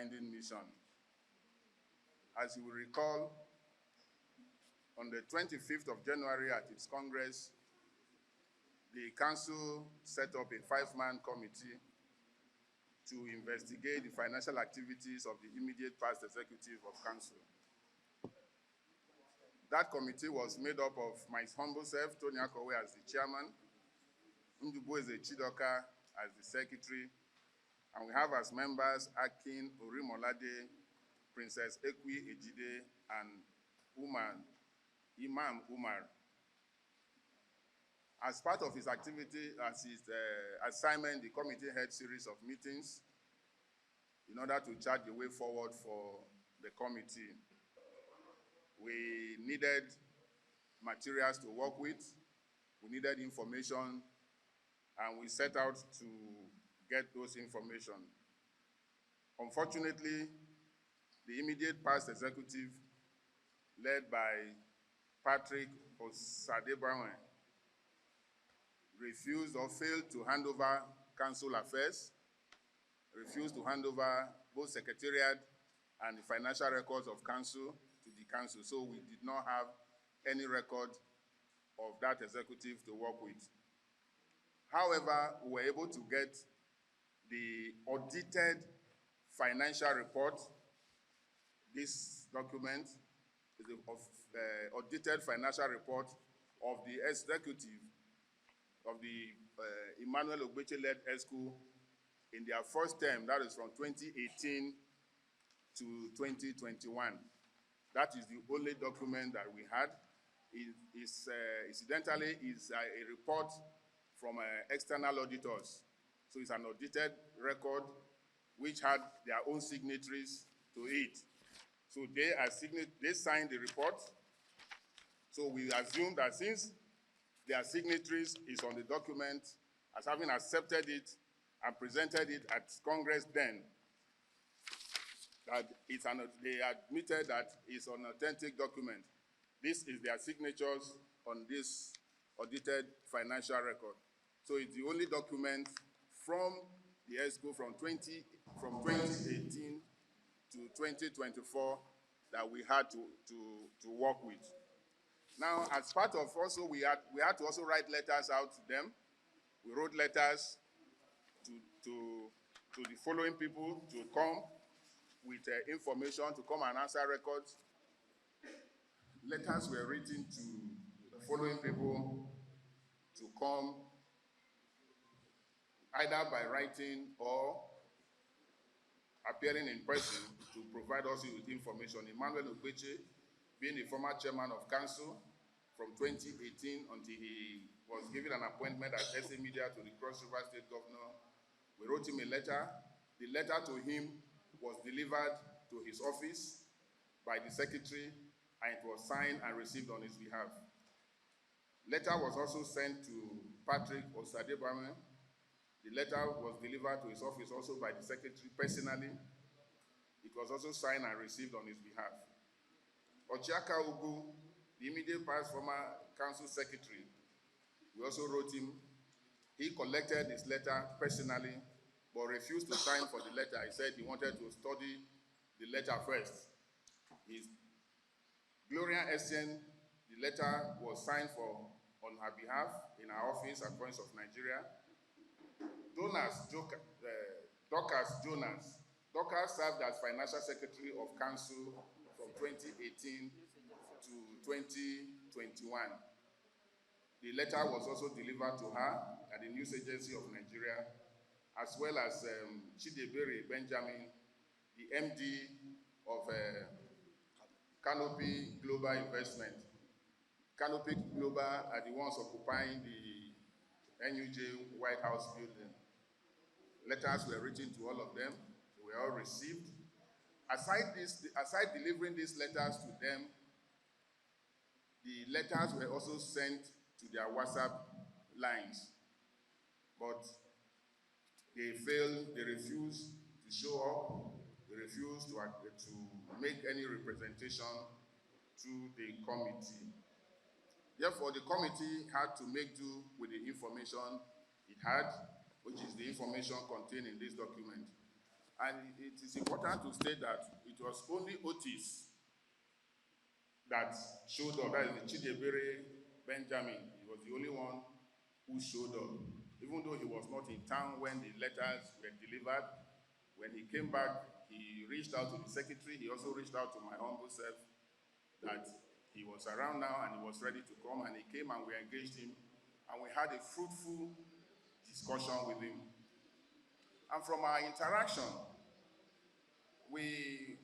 binding mission. As you will recall, on the 25th of January at its Congress, the Council set up a 5-man committee to investigate the financial activities of the immediate past executive of Council. That committee was made up of my humble self, Tony Akowe, as the chairman, Ndubueze Chidoka as the secretary, and we have as members Akin Orimolade, Princess Ekwi Jide, and Imam Umar. As part of his activity, as his assignment, the committee held a series of meetings in order to chart the way forward for the committee. We needed materials to work with, we needed information, and we set out to get those information. Unfortunately, the immediate past executive, led by Patrick Osadebawen, refused or failed to hand over council affairs, refused to hand over both secretariat and the financial records of council to the council. So we did not have any record of that executive to work with. However, we were able to get the audited financial report. This document is the audited financial report of the executive of the Emmanuel Ogbeche-led ESCO in their first term, that is from 2018 to 2021. That is the only document that we had. Incidentally, is a report from external auditors. So it's an audited record which had their own signatories to it. So they signed the report. So we assume that since their signatories is on the document, as having accepted it and presented it at Congress then, that they admitted that it's an authentic document. This is their signatures on this audited financial record. So it's the only document from the ESCO from 2018 to 2024 that we had to work with. Now, as part of also, we had to also write letters out to them. We wrote letters to the following people to come with information, to come and answer records. Letters were written to the following people to come either by writing or appearing in person to provide us with information. Emmanuel Ogbeche, being the former chairman of council from 2018 until he was given an appointment as SA Media to the Cross River State Governor, we wrote him a letter. The letter to him was delivered to his office by the secretary, and it was signed and received on his behalf. Letter was also sent to Patrick Osadebawen. The letter was delivered to his office also by the secretary personally. It was also signed and received on his behalf. Ochiaka Ugu, the immediate past former council secretary, we also wrote him. He collected his letter personally, but refused to sign for the letter. He said he wanted to study the letter first. His Gloria Essien, the letter was signed for on her behalf in our office at Points of Nigeria. Dorcas Jonas. Dorcas served as financial secretary of council from 2018 to 2021. The letter was also delivered to her at the News Agency of Nigeria, as well as Jide Benjamin, the MD of Canopy Global Investment. Canopy Global are the ones occupying the NUJ White House building. Letters were written to all of them. They were all received. Aside delivering these letters to them, the letters were also sent to their WhatsApp lines. But they failed, they refused to show up, they refused to make any representation to the committee. Therefore, the committee had to make do with the information it had, which is the information contained in this document. And it is important to state that it was only Otis that showed up. That is the Jide Benjamin. He was the only one who showed up. Even though he was not in town when the letters were delivered, when he came back, he reached out to the secretary. He also reached out to my humble self that he was around now and he was ready to come, and he came and we engaged him, and we had a fruitful discussion with him. And from our interaction,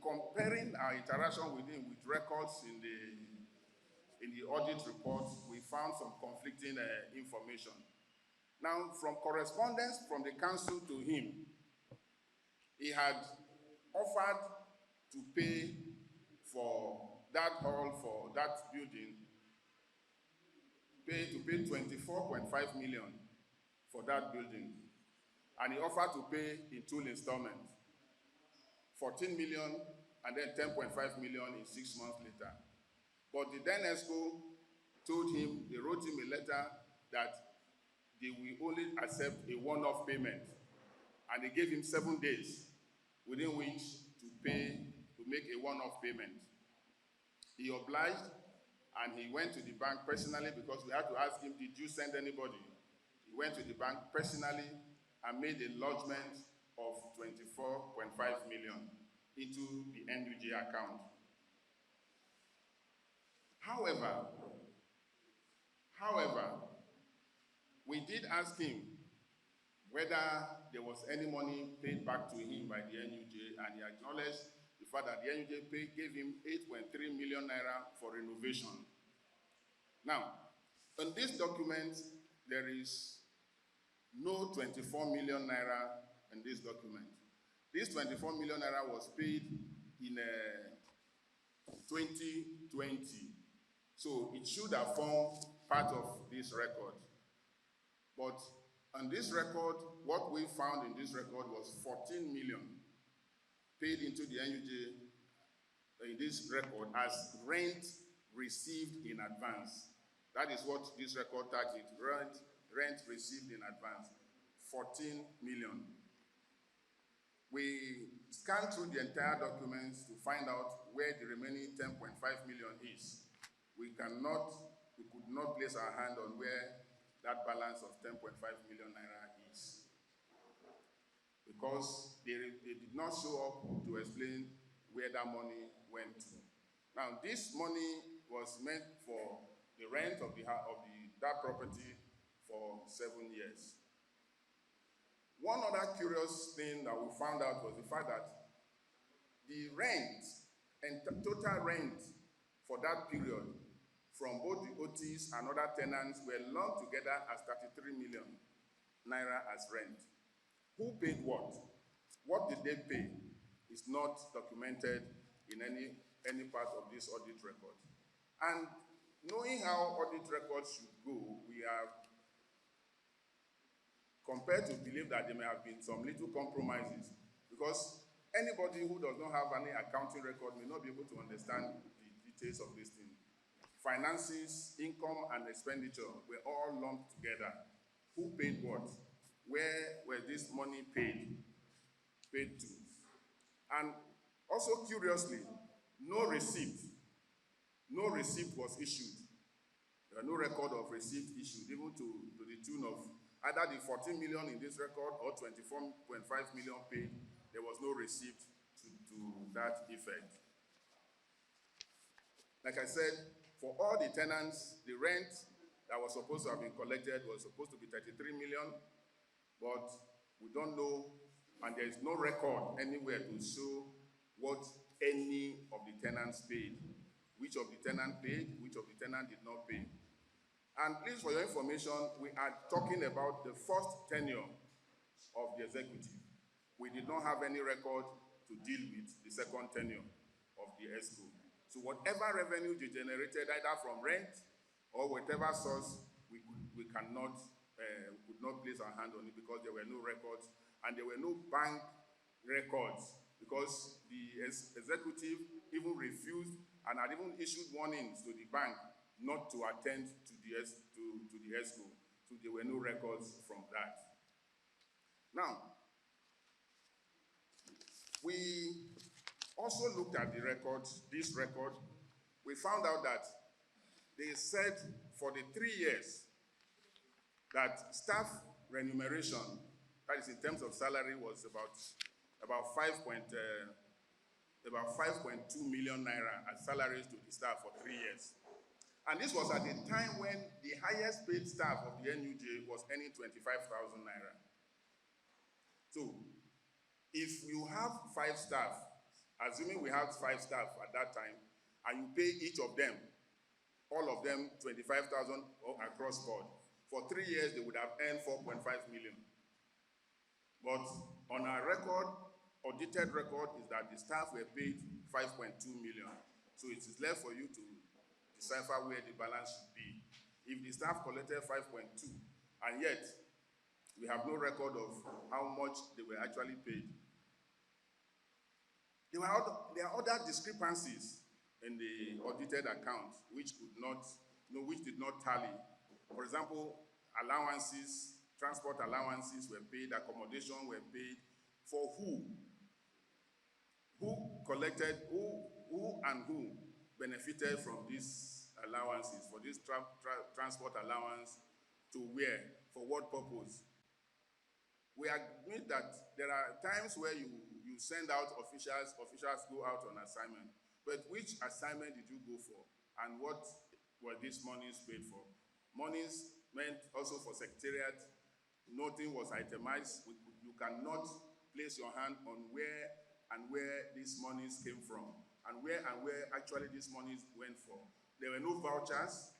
comparing our interaction with him with records in the audit report, we found some conflicting information. Now, from correspondence from the council to him, he had offered to pay for that hall, for that building, to pay 24.5 million for that building. And he offered to pay in 2 installments, 14 million and then 10.5 million in 6 months later. But the then ESCO told him, they wrote him a letter that they will only accept a one-off payment. And they gave him 7 days within which to make a one-off payment. He obliged, and he went to the bank personally, because we had to ask him, did you send anybody? He went to the bank personally and made a lodgement of 24.5 million into the NUJ account. However, we did ask him whether there was any money paid back to him by the NUJ, and he acknowledged the fact that the NUJ gave him 8.3 million naira for renovation. Now, in this document, there is no 24 million naira in this document. This 24 million naira was paid in 2020. So it should have formed part of this record. But on this record, what we found in this record was 14 million paid into the NUJ in this record as rent received in advance. That is what this record tags it, rent received in advance, 14 million. We scanned through the entire documents to find out where the remaining 10.5 million is. We could not place our hand on where that balance of 10.5 million naira is, because they did not show up to explain where that money went to. Now, this money was meant for the rent of that property for 7 years. One other curious thing that we found out was the fact that the rent and total rent for that period from both the OTs and other tenants were lumped together as 33 million naira as rent. Who paid what? What did they pay? Is not documented in any part of this audit record. And knowing how audit records should go, we are compared to believe that there may have been some little compromises, because anybody who does not have any accounting record may not be able to understand the details of this thing. Finances, income, and expenditure were all lumped together. Who paid what? Where were this money paid to? And also, curiously, no receipt was issued. There are no record of receipt issued, even to the tune of either the 14 million in this record or 24.5 million paid. There was no receipt to that effect. Like I said, for all the tenants, the rent that was supposed to have been collected was supposed to be 33 million, but we don't know, and there is no record anywhere to show what any of the tenants paid, which of the tenant paid, which of the tenant did not pay. And please, for your information, we are talking about the first tenure of the executive. We did not have any record to deal with the second tenure of the ESCO. So whatever revenue they generated, either from rent or whatever source, we could not place our hand on it, because there were no records, and there were no bank records, because the executive even refused and had even issued warnings to the bank not to attend to the ESCO. So there were no records from that. Now, We also looked at the record, this record. We found out that they said for the 3 years that staff remuneration, that is in terms of salary, was about 5.2 million naira as salaries to the staff for 3 years. And this was at a time when the highest paid staff of the NUJ was earning 25,000 naira. So, if you have 5 staff, assuming we have 5 staff at that time, and you pay each of them, all of them 25,000 across board, for 3 years they would have earned 4.5 million. But on our record, audited record, is that the staff were paid 5.2 million. So it is left for you to decipher where the balance should be. If the staff collected 5.2, and yet we have no record of how much they were actually paid. There are other discrepancies in the audited accounts which did not tally. For example, allowances, transport allowances were paid, accommodation were paid. For who? Who collected, who benefited from these allowances, for this transport allowance, to where, for what purpose? We admit that there are times where you send out officials go out on assignment, but which assignment did you go for, and what were these monies paid for? Monies meant also for secretariat. Nothing was itemized. You cannot place your hand on where these monies came from, and where actually these monies went for. There were no vouchers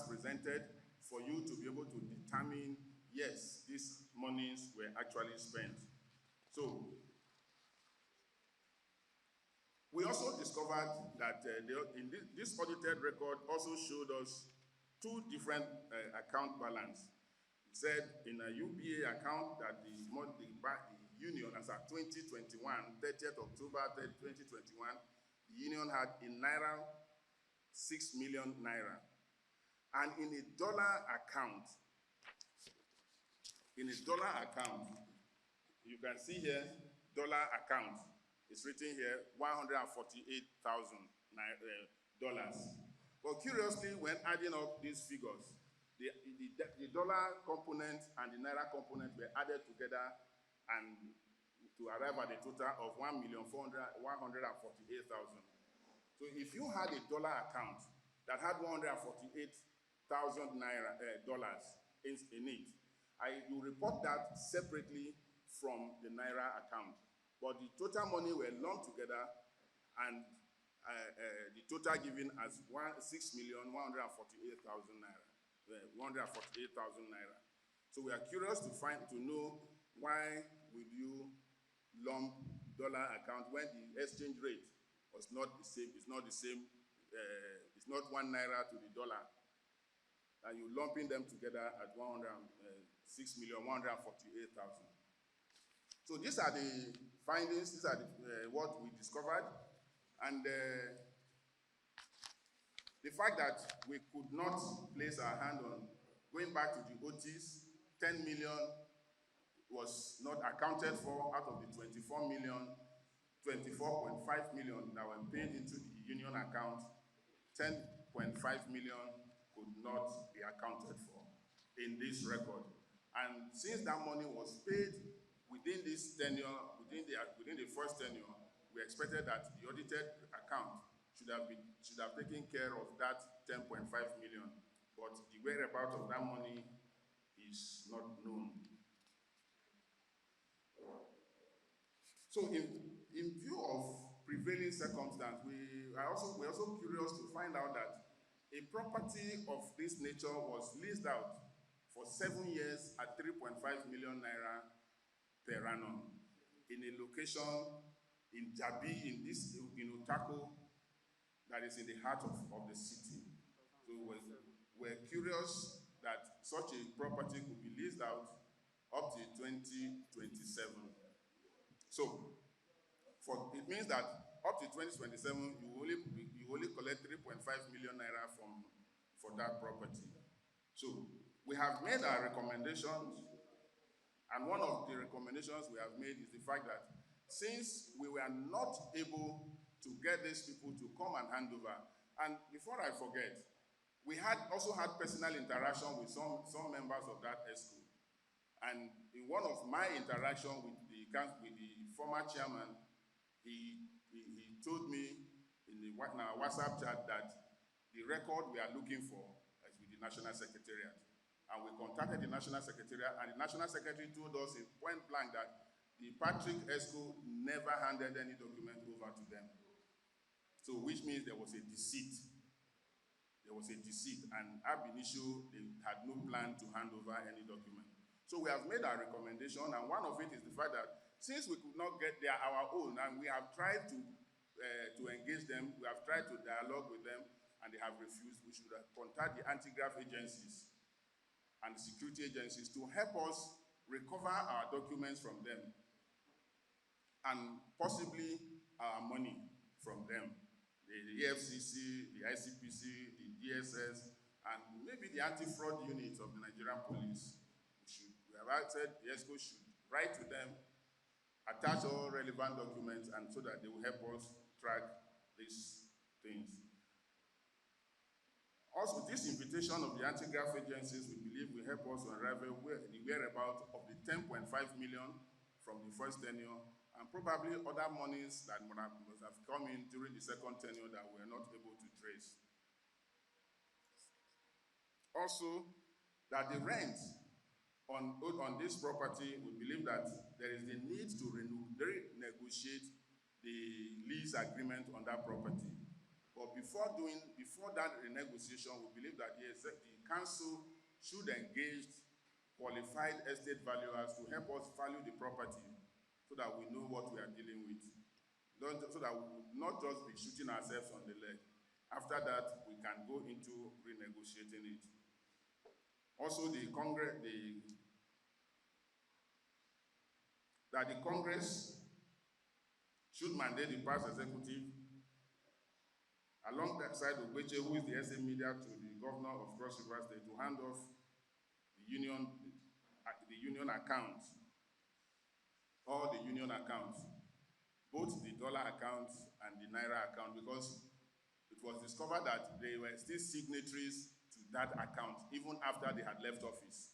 presented for you to be able to determine, yes, these monies were actually spent. So, we also discovered that this audited record also showed us 2 different account balance. It said in a UBA account that the union, as at 2021, 30th October 2021, the union had in naira 6 million naira. And in a dollar account, you can see here, dollar account. It's written here, $148,000. But curiously, when adding up these figures, the dollar component and the naira component were added together and to arrive at a total of 1,448,000. So if you had a dollar account that had $148,000 in it, you report that separately from the naira account. But the total money were lumped together, and the total given as 6,148,000 naira. 148,000 naira. So we are curious to know why would you lump dollar account when the exchange rate was not the same. It's not the same. It's not 1 naira to the dollar. And you're lumping them together at 6,148,000. So these are the findings. These are what we discovered, and the fact that we could not place our hand on going back to the OTs, 10 million was not accounted for out of the 24 million, 24.5 million that were paid into the union account. 10.5 million could not be accounted for in this record. And since that money was paid within this tenure, within the first tenure, we expected that the audited account should have taken care of that 10.5 million. But the whereabouts of that money is not known. So in view of prevailing circumstance, we're also curious to find out that a property of this nature was leased out for 7 years at 3.5 million naira per annum in a location in Jabi, in Utako, that is in the heart of the city. So we're curious that such a property could be leased out up to 2027. So it means that up to 2027, you only collect 3.5 million naira for that property. So we have made our recommendations, And one of the recommendations we have made is the fact that since we were not able to get these people to come and hand over, and before I forget, we also had personal interaction with some members of that ESCO. And in one of my interactions with the former chairman, he told me in our WhatsApp chat that the record we are looking for is with the National Secretariat. And we contacted the National Secretariat, and the National Secretary told us in point blank that the Patrick ESCO never handed any document over to them. So, which means there was a deceit. There was a deceit, and ab initio, they had no plan to hand over any document. So we have made our recommendation, and one of it is the fact that since we could not get there our own, and we have tried to engage them, we have tried to dialogue with them, and they have refused, we should contact the anti-graft agencies and security agencies to help us recover our documents from them and possibly our money from them. The EFCC, the ICPC, the DSS, and maybe the anti-fraud units of the Nigerian police. We have said the ESCO should write to them, attach all relevant documents, and so that they will help us track these things. Also, this invitation of the anti-graft agencies, we believe, will help us unravel the whereabouts of the 10.5 million from the first tenure, and probably other monies that must have come in during the second tenure that we are not able to trace. Also, that the rent on this property, we believe that there is the need to renegotiate the lease agreement on that property. But before that renegotiation, we believe that the council should engage qualified estate valuers to help us value the property so that we know what we are dealing with. So that we will not just be shooting ourselves on the leg. After that, we can go into renegotiating it. Also, the Congress should mandate the past executive alongside Oyekunle, who is the SA media, to the governor of Cross River State to hand off the union accounts, all the union accounts, both the dollar accounts and the naira account, because it was discovered that they were still signatories to that account even after they had left office.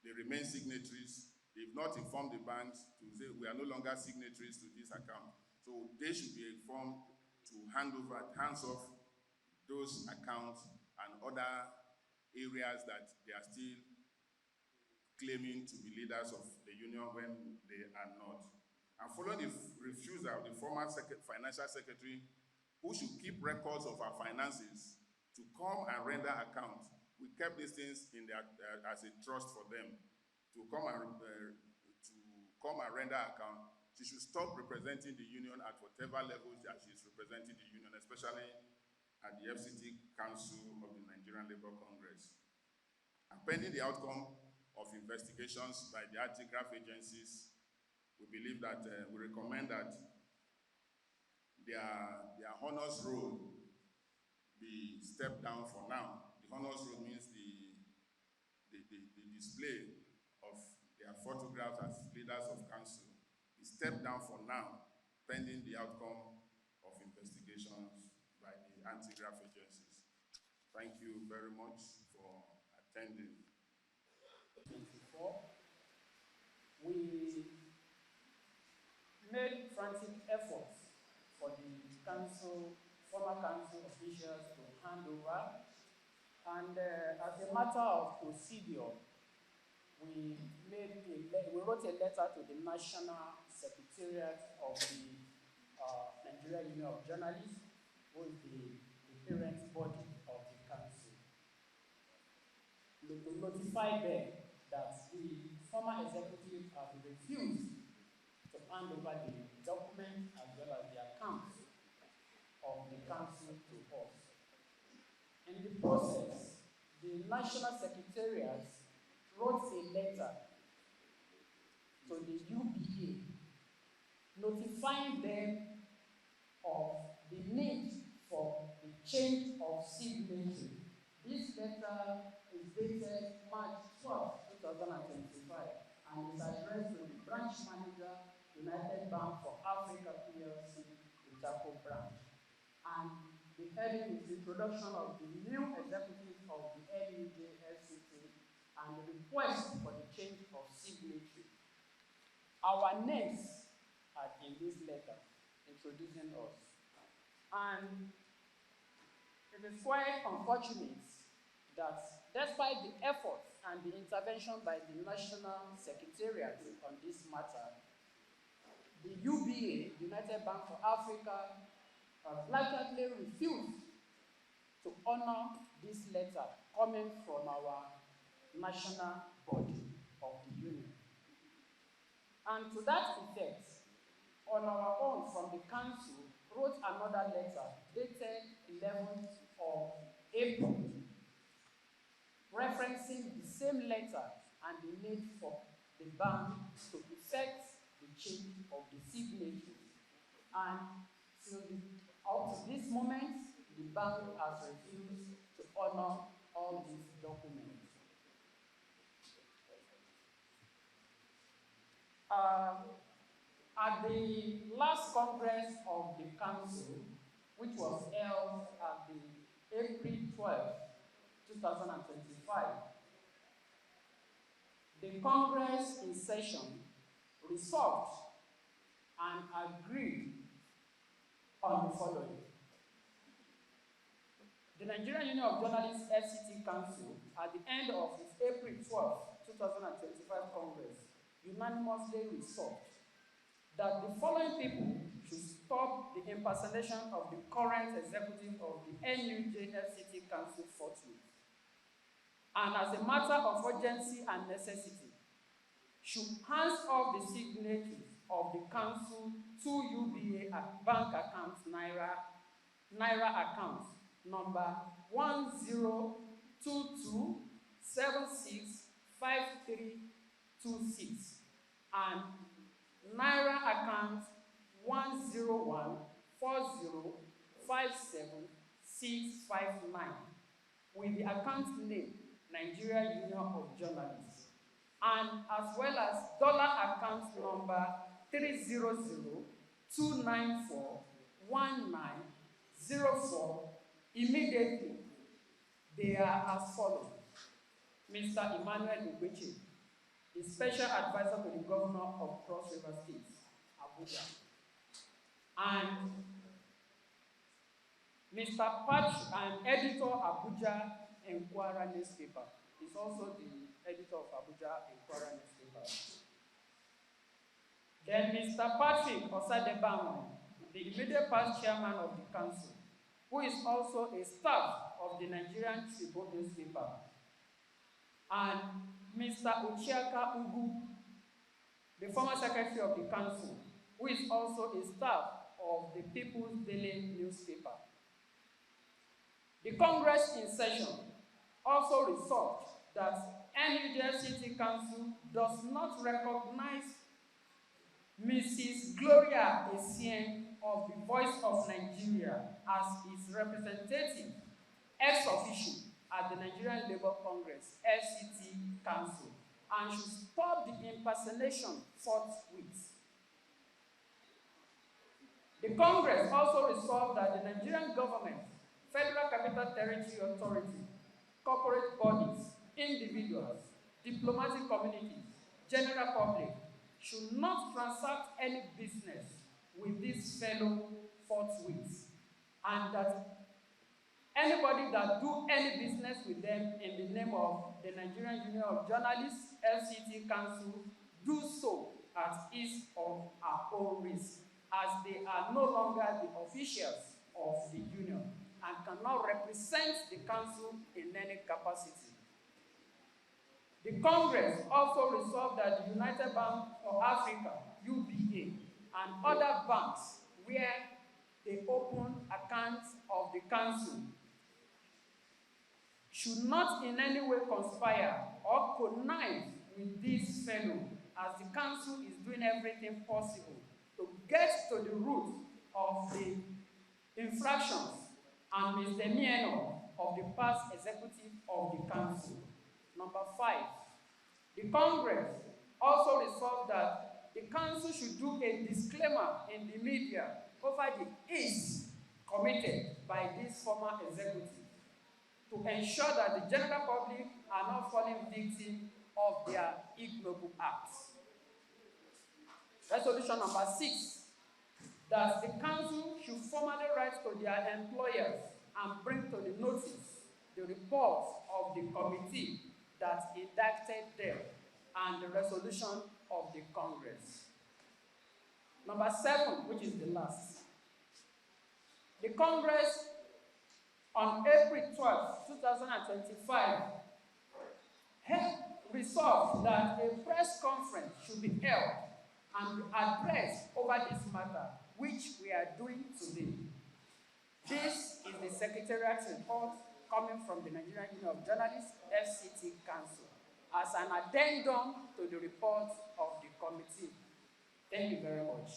They remain signatories. They've not informed the banks to say we are no longer signatories to this account. So they should be informed to hands off those accounts and other areas that they are still claiming to be leaders of the union when they are not. And following the refusal of the former financial secretary, who should keep records of our finances, to come and render account, we kept these things in as a trust for them to come and render account. She should stop representing the union at whatever levels that she is representing the union, especially at the FCT Council of the Nigerian Labour Congress. And pending the outcome of investigations by the anti-graft agencies, we believe that we recommend that their honors roll be stepped down for now. The honors roll means the display of their photographs as leaders of council is stepped down for now, pending the outcome of investigations by the anti-graft agencies. Thank you very much for attending. 24. We made frantic efforts for the former council officials to hand over, and as a matter of procedure, we wrote a letter to the National Secretariat of the Nigerian Union of Journalists, who is the parent body of the council, to notify them that the former executive have refused to hand over the document as well as the accounts of the council to us. In the process, the National Secretariat wrote a letter to the UBA notifying them of the need for the change of signature. This letter is dated March 12, 2025, and is addressed to the branch manager, United Bank for Africa PLC, the Akowe branch. And the heading is introduction of the new executive of the NUJ-FCT and the request for the change of signatory. Our names are in this letter introducing us. And it is quite unfortunate that despite the efforts and the intervention by the National Secretariat on this matter, the UBA, United Bank for Africa, has blatantly refused to honor this letter coming from our national body of the union. And to that effect, on our own from the council, wrote another letter dated 11th of April, referencing the same letter and the need for the bank to effect the change of the signatures. And up to this moment, the bank has refused to honor all these documents. At the last Congress of the Council, which was held at the April 12, 2025, the Congress in session resolved and agreed on the following. The Nigerian Union of Journalists FCT Council, at the end of its April 12, 2025 Congress, unanimously resolved that the following people should stop the impersonation of the current executive of the NUJ-FCT Council forthwith, and as a matter of urgency and necessity, should hands off the signatures of the council to UBA bank account Naira account number 1022765326 and Naira account 10140575659 with the account name Nigeria Union of Journalists, and as well as dollar account number 300-294-1904. Immediately, they are as follows: Mr. Emmanuel Ogbeche, the Special Advisor to the Governor of Cross River State, Abuja, and Mr. Patch, an editor, Abuja Enquirer newspaper. He's also the editor of Abuja Enquirer newspaper. Then Mr. Patrick Osadebamo, the immediate past chairman of the council, who is also a staff of the Nigerian Tribune newspaper. And Mr. Uchiaka Ugu, the former secretary of the council, who is also a staff of the People's Daily newspaper. The Congress in session also resolved that NUJ-FCT Council does not recognize Mrs. Gloria Essien of the Voice of Nigeria as its representative ex officio at the Nigerian Labour Congress, FCT Council, and should stop the impersonation forthwith. The Congress also resolved that the Nigerian government, Federal Capital Territory Authority, corporate bodies, individuals, diplomatic communities, general public, should not transact any business with this fellow forthwith, and that anybody that do any business with them in the name of the Nigerian Union of Journalists, FCT Council, do so at his or her own risk, as they are no longer the officials of the union and cannot represent the council in any capacity. The Congress also resolved that the United Bank for Africa, UBA, and other banks where they open accounts of the council should not in any way conspire or connive with this fellow, as the council is doing everything possible to get to the root of the infractions and misdemeanor of the past executive of the council. Number 5, the Congress also resolved that the council should do a disclaimer in the media over the ills committed by these former executives to ensure that the general public are not falling victim of their ignoble acts. Resolution number 6, that the council should formally write to their employers and bring to the notice the report of the committee that indicted them and the resolution of the Congress. Number 7, which is the last. The Congress on April 12, 2025, resolved that a press conference should be held and addressed over this matter, which we are doing today. This is the Secretariat's report coming from the Nigerian Union of Journalists, FCT Council, as an addendum to the report of the committee. Thank you very much.